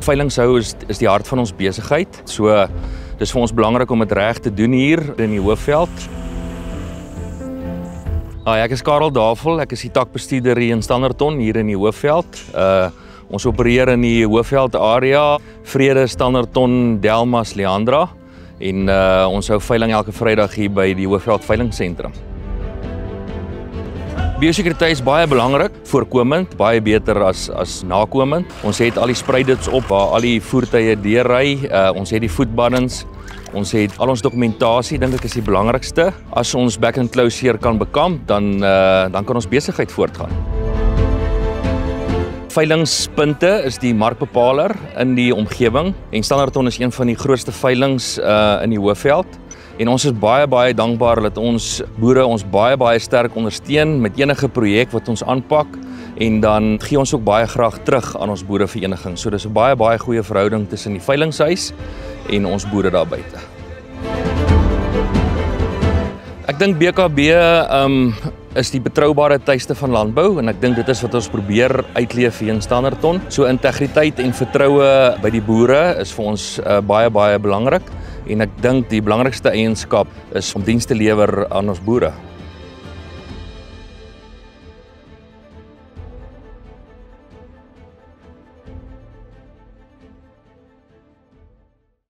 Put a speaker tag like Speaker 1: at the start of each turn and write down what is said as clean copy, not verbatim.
Speaker 1: Veilingshou is die hart van ons besigheid. So dis vir ons belangrik om dit reg te doen hier in die Hoofveld. Ek is Karel Davel, ek is die takbestuurder hier in Standerton hier in die Hoofveld. Ons opereer in die Hoofveld area, Vrede, Standerton, Delmas, Leandra en ons hou veiling elke Vrydag hier by die Hoofveld veilingsentrum. Biosekuriteit is baie belangrik, voorkomend, baie beter as nakomend. Ons het al die spreidits op waar al die voertuie deurry, ons het die voetbaddens, ons het al ons dokumentasie, dink ek is die belangrikste. As ons back and closure kan bekamp, dan kan ons besigheid voortgaan. Veilingspunte is die markbepaler in die omgewing en Standerton is een van die grootste veilings in die Hoofveld. En ons is baie dankbaar dat ons boere ons baie sterk ondersteun met enige projek wat ons aanpak en dan gee ons ook baie graag terug aan ons boerevereniging. So dis 'n baie goeie verhouding tussen die veilingshuis en ons boere daar buite. Ek dink BKB is die betroubare tuiste van landbou en ek dink dit is wat ons probeer uitleef hier in Standerton. So integriteit en vertroue by die boere is vir ons baie belangrik en ek dink die belangrikste eienskap is om diens te lewer aan ons boere.